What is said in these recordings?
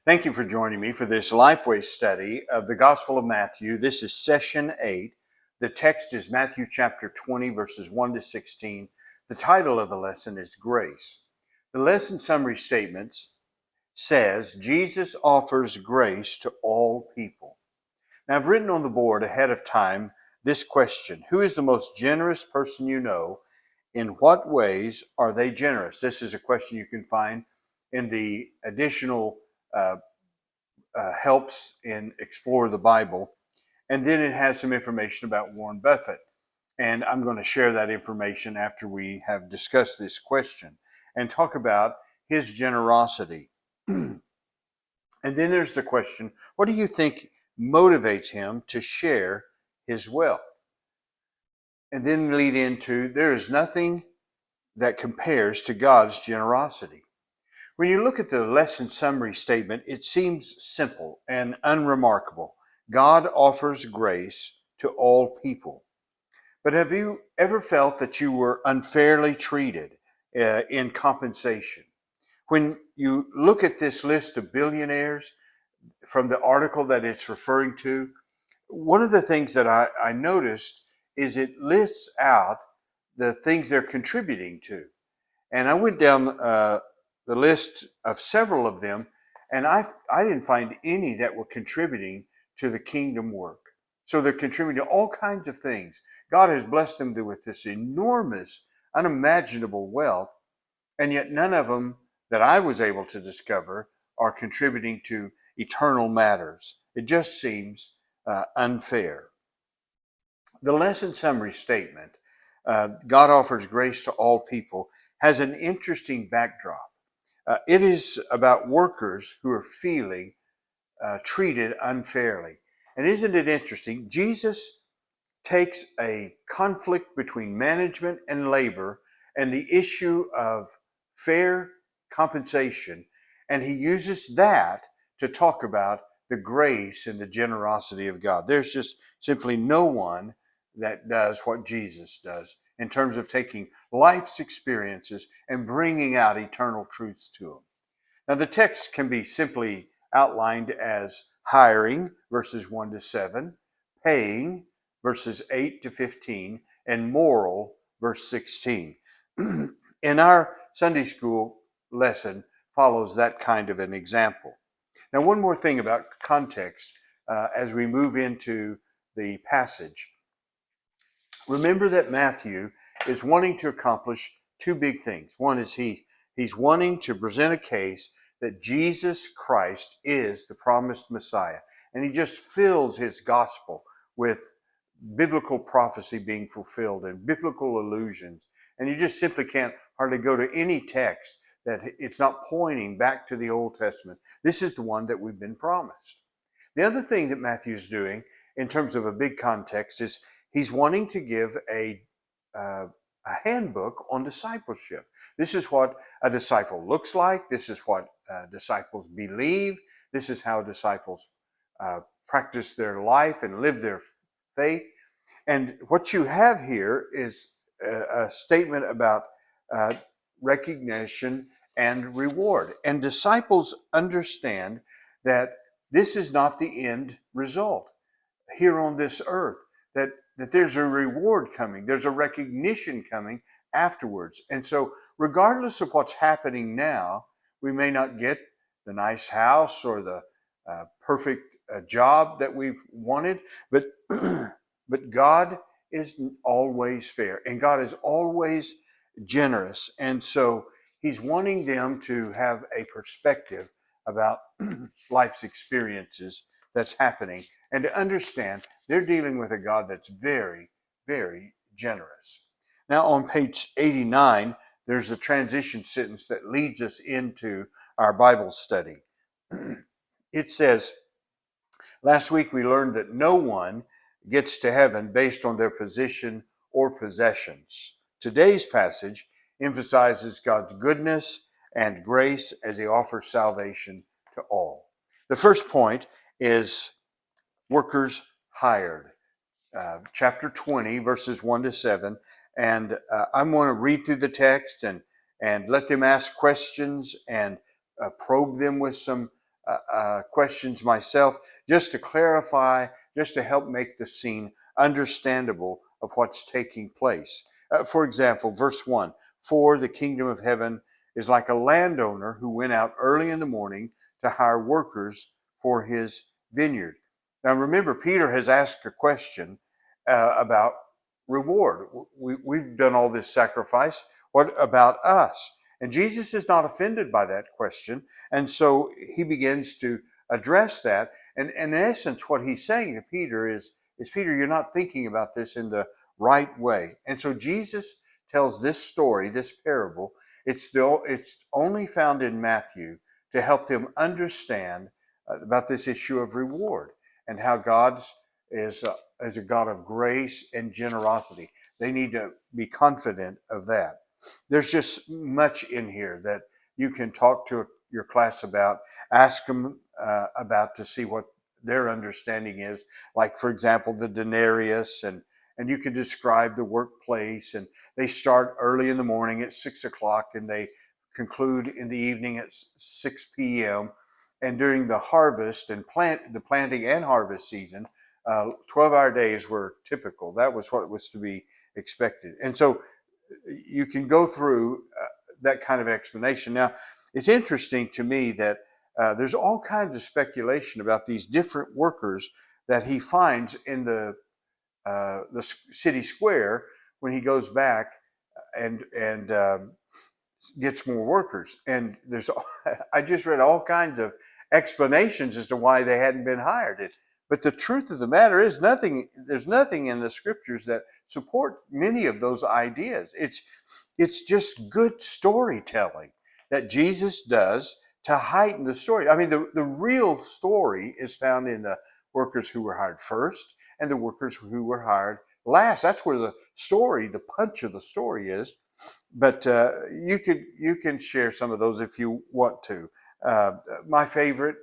Thank you for joining me for this Lifeway study of the Gospel of Matthew. This is session 8. The text is Matthew chapter 20, verses 1 to 16. The title of the lesson is Grace. The lesson summary statements says, Jesus offers grace to all people. Now, I've written on the board ahead of time this question: who is the most generous person you know? In what ways are they generous? This is a question you can find in the additional helps in Explore the Bible. And then it has some information about Warren Buffett. And I'm going to share that information after we have discussed this question and talk about his generosity. And then there's the question, what do you think motivates him to share his wealth? And then lead into, there is nothing that compares to God's generosity. When you look at the lesson summary statement, it seems simple and unremarkable. God offers grace to all people. But have you ever felt that you were unfairly treated in compensation? When you look at this list of billionaires from the article that it's referring to, one of the things that I noticed is it lists out the things they're contributing to. And I went down the list of several of them, and I didn't find any that were contributing to the kingdom work. So they're contributing to all kinds of things. God has blessed them with this enormous, unimaginable wealth, and yet none of them that I was able to discover are contributing to eternal matters. It just seems unfair. The lesson summary statement, God offers grace to all people, has an interesting backdrop. It is about workers who are feeling treated unfairly. And isn't it interesting? Jesus takes a conflict between management and labor and the issue of fair compensation, and he uses that to talk about the grace and the generosity of God. There's just simply no one that does what Jesus does in terms of taking life's experiences and bringing out eternal truths to them. Now, the text can be simply outlined as hiring, verses 1 to 7, paying, verses 8 to 15, and moral, verse 16. In our Sunday school lesson follows that kind of an example. Now, one more thing about context as we move into the passage. Remember that Matthew is wanting to accomplish two big things. One is he's wanting to present a case that Jesus Christ is the promised Messiah. And he just fills his gospel with biblical prophecy being fulfilled and biblical allusions. And you just simply can't hardly go to any text that it's not pointing back to the Old Testament. This is the one that we've been promised. The other thing that Matthew's doing in terms of a big context is he's wanting to give a handbook on discipleship. This is what a disciple looks like. This is what disciples believe. This is how disciples practice their life and live their faith. And what you have here is a statement about recognition and reward. And disciples understand that this is not the end result here on this earth, that there's a reward coming, there's a recognition coming afterwards. And so regardless of what's happening now, we may not get the nice house or the perfect job that we've wanted, but God is always fair, and God is always generous. And so he's wanting them to have a perspective about life's experiences that's happening and to understand they're dealing with a God that's very, very generous. Now on page 89, there's a transition sentence that leads us into our Bible study. It says, last week we learned that no one gets to heaven based on their position or possessions. Today's passage emphasizes God's goodness and grace as he offers salvation to all. The first point is workers hired. Chapter 20, verses 1 to 7. And I'm going to read through the text and let them ask questions and probe them with some questions myself just to clarify, just to help make the scene understandable of what's taking place. For example, verse 1, "For the kingdom of heaven is like a landowner who went out early in the morning to hire workers for his vineyard." Now remember, Peter has asked a question about reward. We've done all this sacrifice. What about us? And Jesus is not offended by that question. And so he begins to address that. And in essence, what he's saying to Peter is Peter, you're not thinking about this in the right way. And so Jesus tells this story, this parable. It's only found in Matthew to help them understand about this issue of reward and how God is a God of grace and generosity. They need to be confident of that. There's just much in here that you can talk to your class about, ask them about to see what their understanding is. Like, for example, the denarius, and you can describe the workplace. And they start early in the morning at 6 o'clock and they conclude in the evening at 6 p.m. And during the harvest and the planting and harvest season, 12-hour days were typical. That was what was to be expected. And so you can go through that kind of explanation. Now, it's interesting to me that there's all kinds of speculation about these different workers that he finds in the city square when he goes back and gets more workers. And I just read all kinds of explanations as to why they hadn't been hired. But the truth of the matter is there's nothing in the scriptures that support many of those ideas. It's just good storytelling that Jesus does to heighten the story. I mean, the real story is found in the workers who were hired first and the workers who were hired last. That's where the story, the punch of the story is. But you can share some of those if you want to. My favorite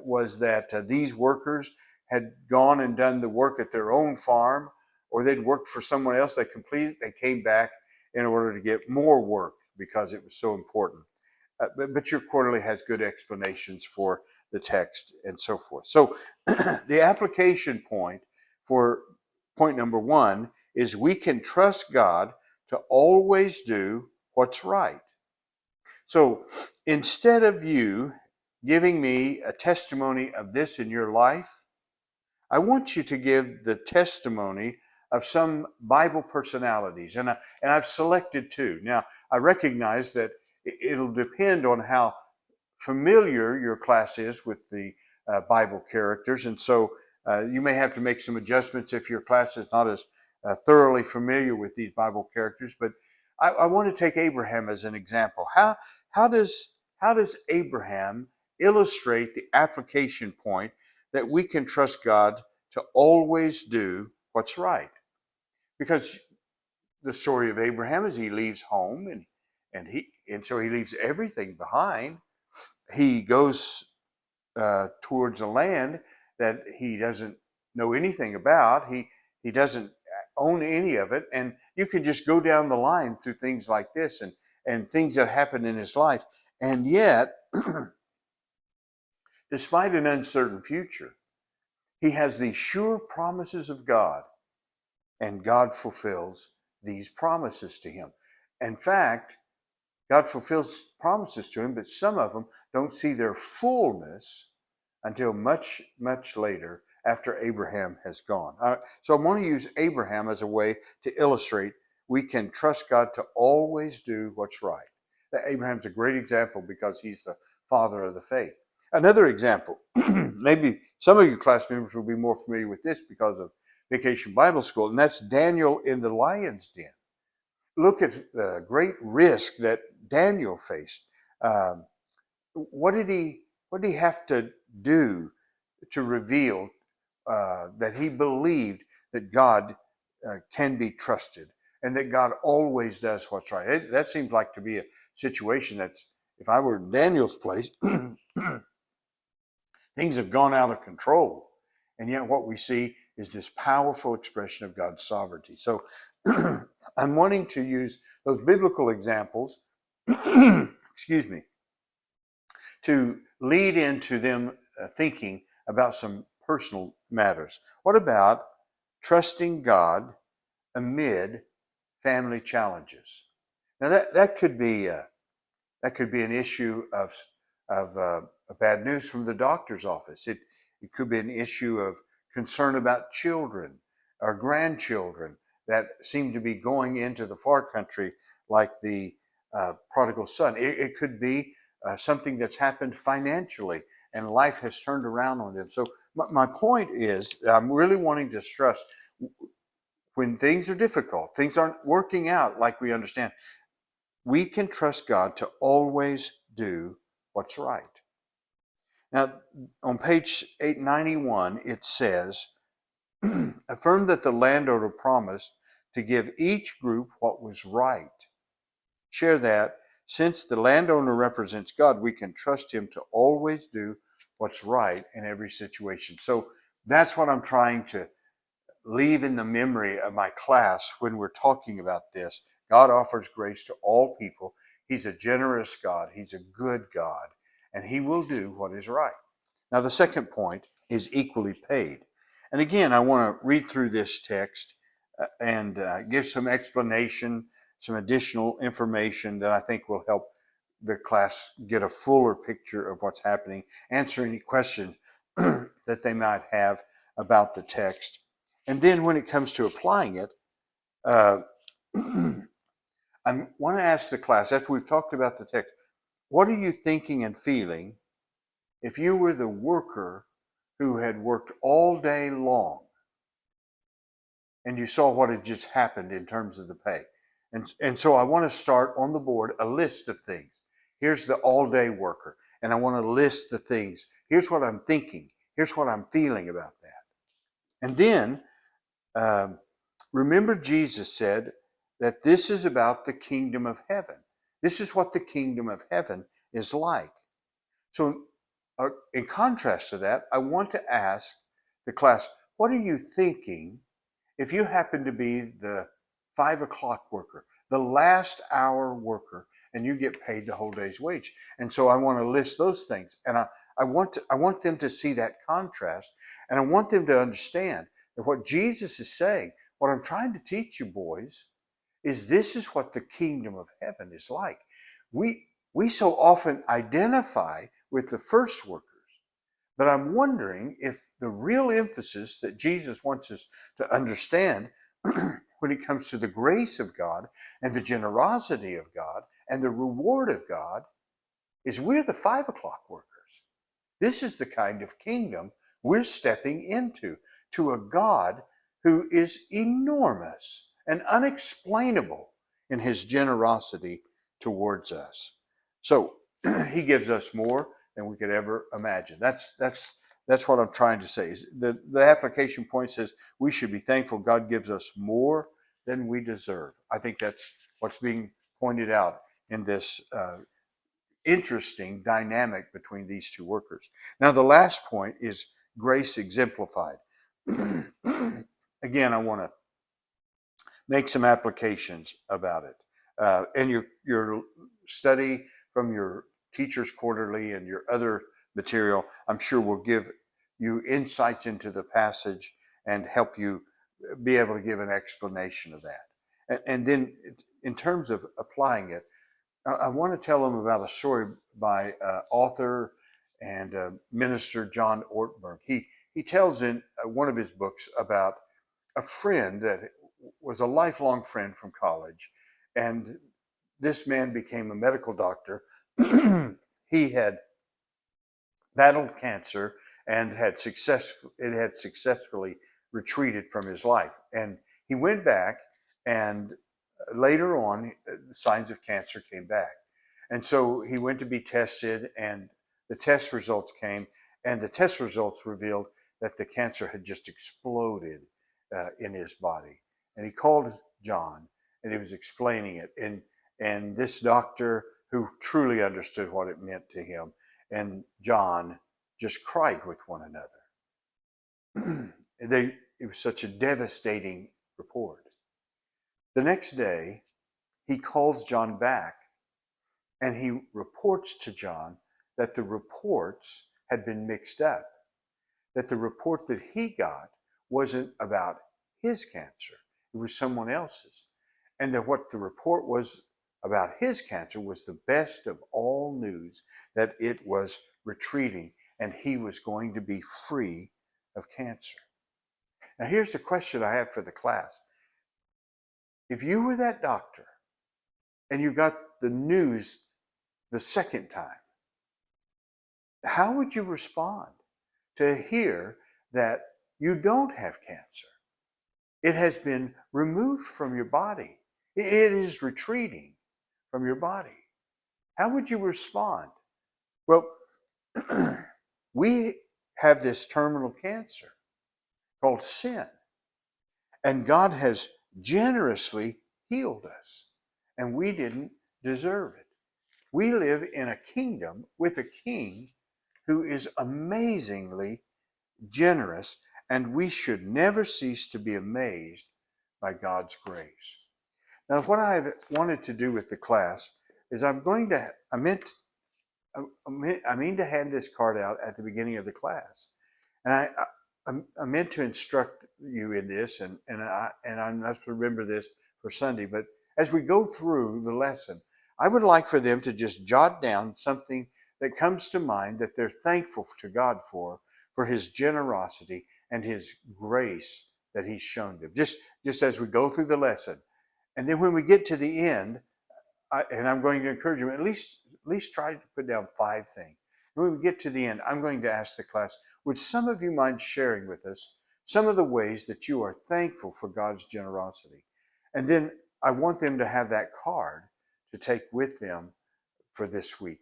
was that these workers had gone and done the work at their own farm, or they'd worked for someone else. They completed, they came back in order to get more work because it was so important. But your quarterly has good explanations for the text and so forth. So the application point for point number 1 is we can trust God to always do what's right. So instead of you giving me a testimony of this in your life, I want you to give the testimony of some Bible personalities. And I've selected 2. Now, I recognize that it'll depend on how familiar your class is with the Bible characters. And so you may have to make some adjustments if your class is not as thoroughly familiar with these Bible characters. But I want to take Abraham as an example. How does Abraham illustrate the application point that we can trust God to always do what's right? Because the story of Abraham is he leaves home and so he leaves everything behind. He goes towards a land that he doesn't know anything about. He doesn't own any of it. And you can just go down the line through things like this and things that happen in his life. And yet, despite an uncertain future, he has these sure promises of God, and God fulfills these promises to him. In fact, God fulfills promises to him, but some of them don't see their fullness until much, much later after Abraham has gone. So I'm going to use Abraham as a way to illustrate we can trust God to always do what's right. Abraham's a great example because he's the father of the faith. Another example, maybe some of you class members will be more familiar with this because of Vacation Bible School, and that's Daniel in the lion's den. Look at the great risk that Daniel faced. What did he have to do to reveal that he believed that God can be trusted and that God always does what's right? That seems like to be a situation that's, if I were in Daniel's place, things have gone out of control. And yet what we see is this powerful expression of God's sovereignty. So I'm wanting to use those biblical examples, excuse me, to lead into them thinking about some personal matters. What about trusting God amid family challenges? Now that could be an issue of bad news from the doctor's office. It could be an issue of concern about children or grandchildren that seem to be going into the far country, like the prodigal son. It could be something that's happened financially and life has turned around on them. So my point is, I'm really wanting to stress, when things are difficult, things aren't working out like we understand, we can trust God to always do what's right. Now, on page 891, it says, affirm that the landowner promised to give each group what was right. Share that. Since the landowner represents God, we can trust him to always do what's right in every situation. So that's what I'm trying to leave in the memory of my class when we're talking about this. God offers grace to all people. He's a generous God. He's a good God, and he will do what is right. Now, the second point is equally paid. And again, I want to read through this text and give some explanation, some additional information that I think will help the class get a fuller picture of what's happening, answer any questions that they might have about the text. And then when it comes to applying it, I want to ask the class, after we've talked about the text, what are you thinking and feeling if you were the worker who had worked all day long and you saw what had just happened in terms of the pay? And so I want to start on the board a list of things. Here's the all-day worker, and I want to list the things. Here's what I'm thinking. Here's what I'm feeling about that. And then remember, Jesus said that this is about the kingdom of heaven. This is what the kingdom of heaven is like. So in contrast to that, I want to ask the class, what are you thinking if you happen to be the 5 o'clock worker, the last hour worker, and you get paid the whole day's wage? And so I want to list those things. And I want them to see that contrast, and I want them to understand that what Jesus is saying, what I'm trying to teach you boys, is this is what the kingdom of heaven is like. We so often identify with the first workers, but I'm wondering if the real emphasis that Jesus wants us to understand when it comes to the grace of God and the generosity of God and the reward of God is we're the 5 o'clock workers. This is the kind of kingdom we're stepping into, to a God who is enormous and unexplainable in his generosity towards us. So he gives us more than we could ever imagine. That's what I'm trying to say. The application point says we should be thankful God gives us more than we deserve. I think that's what's being pointed out in this interesting dynamic between these two workers. Now, the last point is grace exemplified. Again, I want to make some applications about it. And your study from your Teacher's Quarterly and your other material, I'm sure, will give you insights into the passage and help you be able to give an explanation of that. And then in terms of applying it, I want to tell them about a story by author and minister John Ortberg. He tells in one of his books about a friend that was a lifelong friend from college, and this man became a medical doctor. He had battled cancer and it had successfully retreated from his life, and he went back, and later on signs of cancer came back, and so he went to be tested, and the test results came, and the test results revealed that the cancer had just exploded in his body. And he called John, and he was explaining it, and this doctor, who truly understood what it meant to him, and John just cried with one another. It was such a devastating report. The next day, he calls John back, and he reports to John that the reports had been mixed up, that the report that he got wasn't about his cancer, it was someone else's, and that what the report was about his cancer was the best of all news, that it was retreating and he was going to be free of cancer. Now here's the question I have for the class. If you were that doctor and you got the news the second time, how would you respond to hear that you don't have cancer? It has been removed from your body. It is retreating from your body. How would you respond? Well, we have this terminal cancer called sin, and God has generously healed us, and we didn't deserve it. We live in a kingdom with a king who is amazingly generous, and we should never cease to be amazed by God's grace. Now, what I wanted to do with the class is I mean to hand this card out at the beginning of the class, and I meant to instruct you in this, and I must remember this for Sunday. But as we go through the lesson, I would like for them to just jot down something that comes to mind that they're thankful to God for His generosity and His grace that He's shown them. Just as we go through the lesson, and then when we get to the end, I'm going to encourage you at least try to put down 5 things. When we get to the end, I'm going to ask the class, would some of you mind sharing with us some of the ways that you are thankful for God's generosity? And then I want them to have that card to take with them for this week.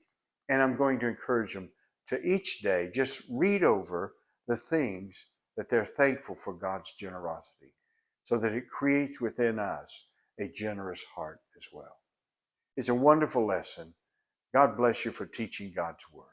And I'm going to encourage them to each day just read over the things that they're thankful for God's generosity, so that it creates within us a generous heart as well. It's a wonderful lesson. God bless you for teaching God's Word.